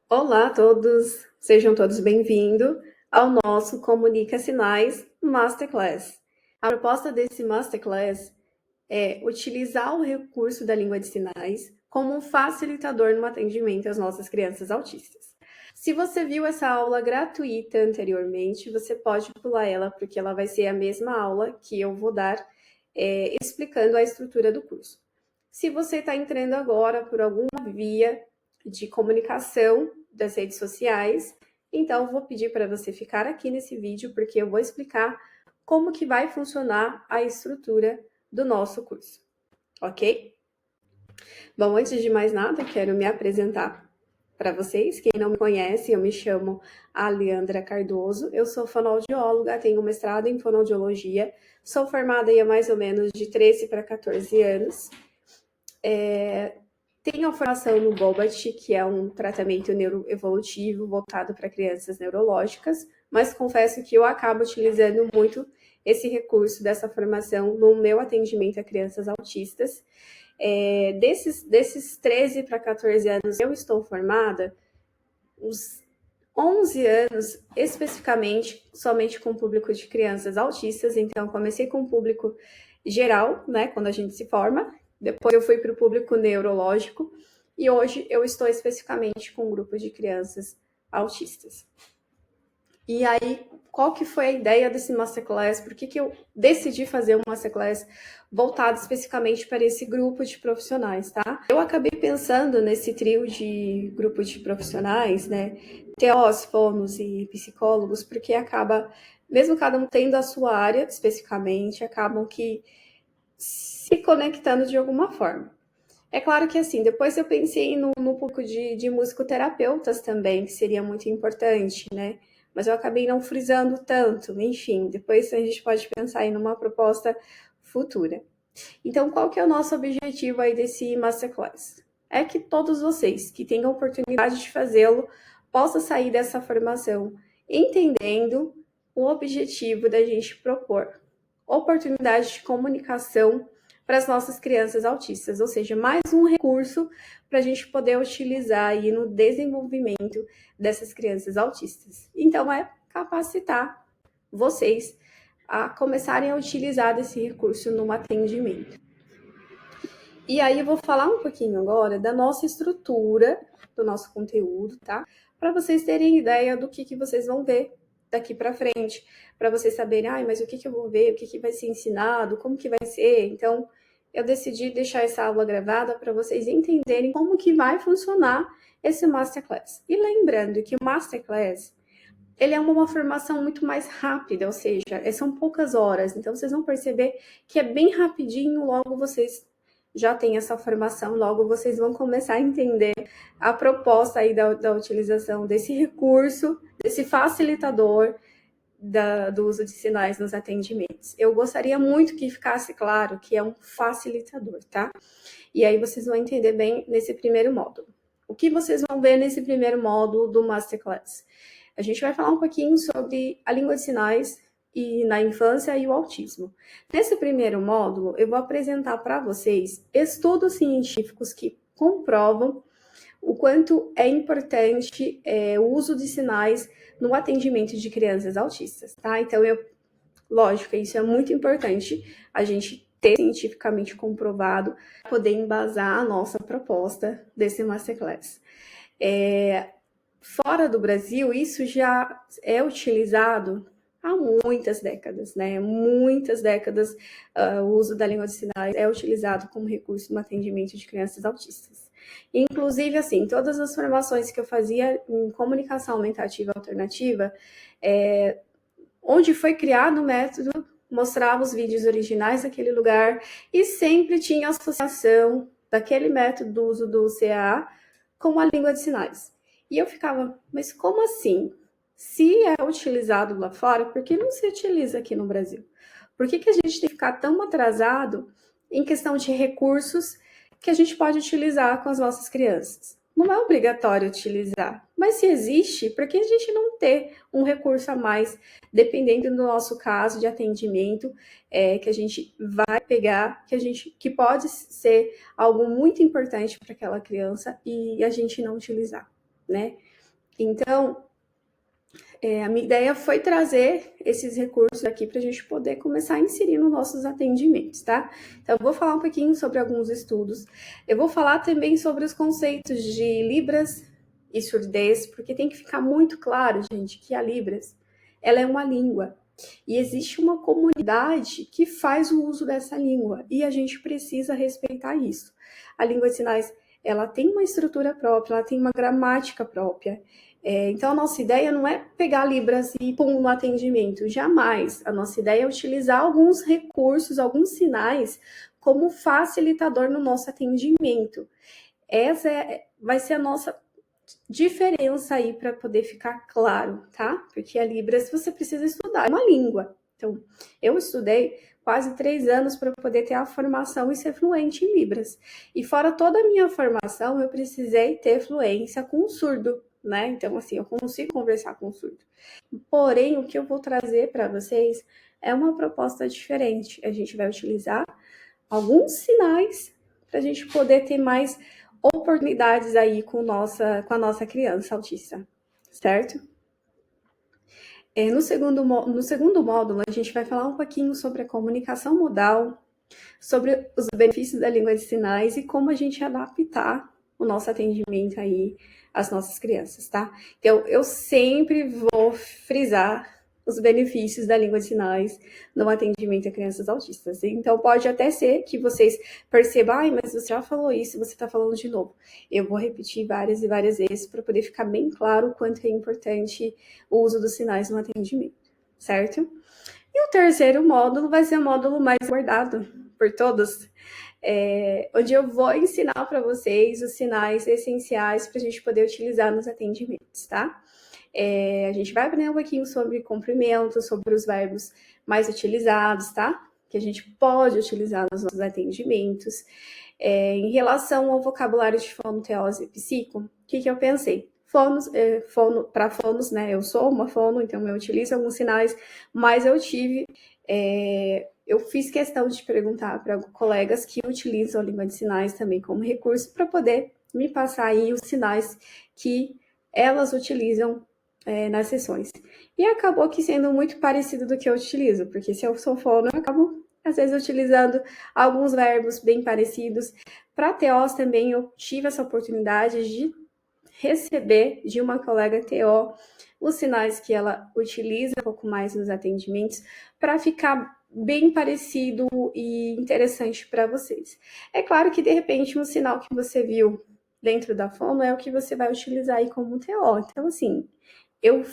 Olá a todos, sejam todos bem-vindos ao nosso Comunica Sinais Masterclass. A proposta desse Masterclass é utilizar o recurso da língua de sinais como um facilitador no atendimento às nossas crianças autistas. Se você viu essa aula gratuita anteriormente, você pode pular ela, porque ela vai ser a mesma aula que eu vou dar explicando a estrutura do curso. Se você está entrando agora por alguma via de comunicação das redes sociais, então vou pedir para você ficar aqui nesse vídeo, porque eu vou explicar como que vai funcionar a estrutura do nosso curso, ok? Bom, antes de mais nada, quero me apresentar para vocês. Quem não me conhece, eu me chamo Leandra Cardoso, eu sou fonoaudióloga, tenho mestrado em fonoaudiologia, sou formada há mais ou menos de 13 para 14 anos. Tenho a formação no Bobat, que é um tratamento neuroevolutivo voltado para crianças neurológicas, mas confesso que eu acabo utilizando muito esse recurso dessa formação no meu atendimento a crianças autistas. Desses 13 para 14 anos eu estou formada, uns 11 anos especificamente somente com o público de crianças autistas, então comecei com o público geral, né, quando a gente se forma, depois eu fui para o público neurológico e hoje eu estou especificamente com um grupo de crianças autistas. E aí, qual que foi a ideia desse Masterclass? Por que eu decidi fazer um Masterclass voltado especificamente para esse grupo de profissionais, tá? Eu acabei pensando nesse trio de grupo de profissionais, né? TOs, fonos e psicólogos, porque acaba, mesmo cada um tendo a sua área especificamente, acabam que se conectando de alguma forma. É claro que assim, depois eu pensei no público de musicoterapeutas também, que seria muito importante, né? Mas eu acabei não frisando tanto, enfim, depois a gente pode pensar em uma proposta futura. Então, qual que é o nosso objetivo aí desse Masterclass? É que todos vocês que tenham oportunidade de fazê-lo possam sair dessa formação entendendo o objetivo da gente propor oportunidade de comunicação para as nossas crianças autistas, ou seja, mais um recurso para a gente poder utilizar aí no desenvolvimento dessas crianças autistas. Então, é capacitar vocês a começarem a utilizar desse recurso no atendimento. E aí eu vou falar um pouquinho agora da nossa estrutura, do nosso conteúdo, tá? Para vocês terem ideia do que vocês vão ver daqui para frente, para vocês saberem, mas o que eu vou ver, o que vai ser ensinado, como que vai ser. Então, eu decidi deixar essa aula gravada para vocês entenderem como que vai funcionar esse Masterclass. E lembrando que o Masterclass, ele é uma formação muito mais rápida, ou seja, são poucas horas, então vocês vão perceber que é bem rapidinho, logo vocês já têm essa formação, logo vocês vão começar a entender a proposta aí da utilização desse recurso, desse facilitador do uso de sinais nos atendimentos. Eu gostaria muito que ficasse claro que é um facilitador, tá? E aí vocês vão entender bem nesse primeiro módulo. O que vocês vão ver nesse primeiro módulo do Masterclass? A gente vai falar um pouquinho sobre a língua de sinais e na infância e o autismo. Nesse primeiro módulo, eu vou apresentar para vocês estudos científicos que comprovam o quanto é importante o uso de sinais no atendimento de crianças autistas, tá? Então, lógico, isso é muito importante a gente ter cientificamente comprovado para poder embasar a nossa proposta desse Masterclass. Fora do Brasil, isso já é utilizado há muitas décadas, né? Muitas décadas o uso da língua de sinais é utilizado como recurso no atendimento de crianças autistas. Inclusive, assim, todas as formações que eu fazia em comunicação aumentativa alternativa, onde foi criado o método, mostrava os vídeos originais daquele lugar e sempre tinha associação daquele método do uso do CA com a língua de sinais. E eu ficava, mas como assim? Se é utilizado lá fora, por que não se utiliza aqui no Brasil? Por que a gente tem que ficar tão atrasado em questão de recursos que a gente pode utilizar com as nossas crianças? Não é obrigatório utilizar, mas se existe, por que a gente não ter um recurso a mais, dependendo do nosso caso de atendimento, que a gente vai pegar, que pode ser algo muito importante para aquela criança e a gente não utilizar. né? Então, a minha ideia foi trazer esses recursos aqui para a gente poder começar a inserir nos nossos atendimentos, tá? Então, eu vou falar um pouquinho sobre alguns estudos. Eu vou falar também sobre os conceitos de Libras e surdez, porque tem que ficar muito claro, gente, que a Libras, ela é uma língua. E existe uma comunidade que faz o uso dessa língua, e a gente precisa respeitar isso. A língua de sinais, ela tem uma estrutura própria, ela tem uma gramática própria. Então, a nossa ideia não é pegar Libras e pôr no atendimento, jamais. A nossa ideia é utilizar alguns recursos, alguns sinais, como facilitador no nosso atendimento. Essa vai ser a nossa diferença aí para poder ficar claro, tá? Porque a Libras você precisa estudar, é uma língua. Então, eu estudei quase 3 anos para poder ter a formação e ser fluente em Libras. E fora toda a minha formação, eu precisei ter fluência com o surdo, né? Então, assim, eu consigo conversar com o surdo. Porém, o que eu vou trazer para vocês é uma proposta diferente. A gente vai utilizar alguns sinais para a gente poder ter mais oportunidades aí com a nossa criança autista, certo? No segundo módulo, a gente vai falar um pouquinho sobre a comunicação modal, sobre os benefícios da língua de sinais e como a gente adaptar o nosso atendimento aí às nossas crianças, tá? Então, eu sempre vou frisar os benefícios da língua de sinais no atendimento a crianças autistas. Então, pode até ser que vocês percebam, mas você já falou isso, você está falando de novo. Eu vou repetir várias e várias vezes para poder ficar bem claro o quanto é importante o uso dos sinais no atendimento, certo? E o terceiro módulo vai ser o módulo mais aguardado por todos, onde eu vou ensinar para vocês os sinais essenciais para a gente poder utilizar nos atendimentos, tá? A gente vai aprender um pouquinho sobre comprimento, sobre os verbos mais utilizados, tá? Que a gente pode utilizar nos nossos atendimentos. Em relação ao vocabulário de fono, teose e psico, o que eu pensei? Para fonos, né? Eu sou uma fono, então eu utilizo alguns sinais, mas eu fiz questão de perguntar para colegas que utilizam a língua de sinais também como recurso para poder me passar aí os sinais que elas utilizam nas sessões. E acabou que sendo muito parecido do que eu utilizo, porque se eu sou fono, eu acabo, às vezes, utilizando alguns verbos bem parecidos. Para TOs também, eu tive essa oportunidade de receber de uma colega TO os sinais que ela utiliza um pouco mais nos atendimentos para ficar bem parecido e interessante para vocês. É claro que, de repente, um sinal que você viu dentro da fono é o que você vai utilizar aí como TO. Então, assim, eu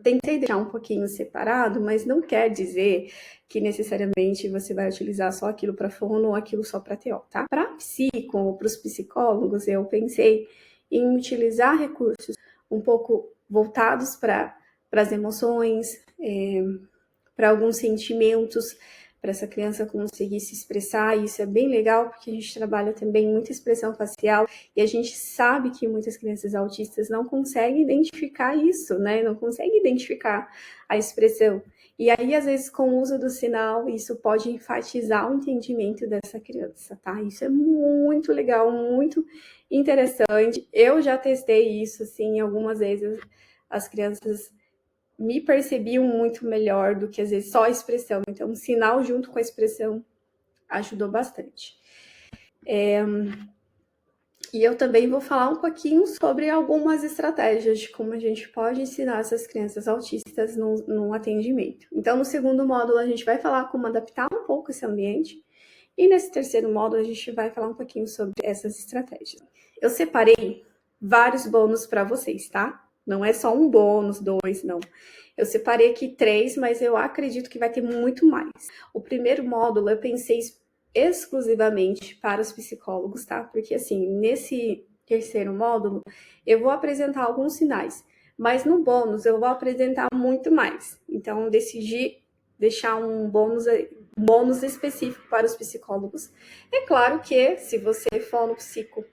tentei deixar um pouquinho separado, mas não quer dizer que necessariamente você vai utilizar só aquilo para fono ou aquilo só para TO, tá? Para psico ou para os psicólogos, eu pensei em utilizar recursos um pouco voltados para as emoções, para alguns sentimentos, para essa criança conseguir se expressar. E isso é bem legal, porque a gente trabalha também muita expressão facial, e a gente sabe que muitas crianças autistas não conseguem identificar isso, né? Não conseguem identificar a expressão. E aí, às vezes, com o uso do sinal, isso pode enfatizar o entendimento dessa criança, tá? Isso é muito legal, muito interessante. Eu já testei isso, assim, algumas vezes as crianças me percebiam muito melhor do que, às vezes, só a expressão. Então, o sinal junto com a expressão ajudou bastante. E eu também vou falar um pouquinho sobre algumas estratégias de como a gente pode ensinar essas crianças autistas no atendimento. Então, no segundo módulo, a gente vai falar como adaptar um pouco esse ambiente. E nesse terceiro módulo, a gente vai falar um pouquinho sobre essas estratégias. Eu separei vários bônus para vocês, tá? Não é só um bônus, 2, não. Eu separei aqui 3, mas eu acredito que vai ter muito mais. O primeiro módulo eu pensei exclusivamente para os psicólogos, tá? Porque, assim, nesse terceiro módulo, eu vou apresentar alguns sinais, mas no bônus eu vou apresentar muito mais. Então, decidi deixar um bônus específico para os psicólogos. É claro que, se você for no psico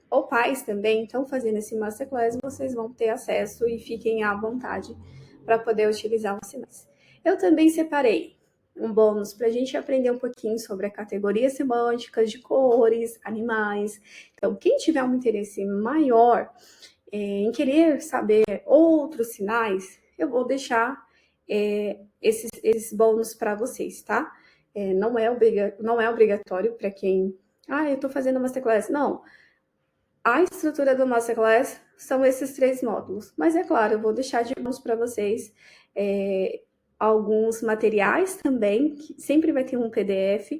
ou pais também estão fazendo esse masterclass, vocês vão ter acesso e fiquem à vontade para poder utilizar os sinais. Eu também separei um bônus para a gente aprender um pouquinho sobre a categoria semântica de cores, animais. Então, quem tiver um interesse maior em querer saber outros sinais, eu vou deixar esses bônus para vocês, tá? Não é obrigatório para quem... eu estou fazendo masterclass. Não. A estrutura do masterclass são esses 3 módulos. Mas, é claro, eu vou deixar de bônus para vocês alguns materiais também, que sempre vai ter um PDF,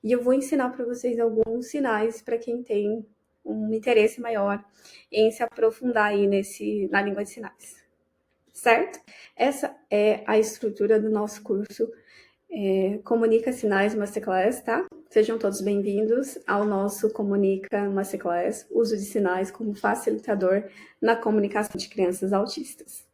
e eu vou ensinar para vocês alguns sinais para quem tem um interesse maior em se aprofundar aí na língua de sinais, certo? Essa é a estrutura do nosso curso Comunica Sinais Masterclass, tá? Sejam todos bem-vindos ao nosso Comunica Masterclass, uso de sinais como facilitador na comunicação de crianças autistas.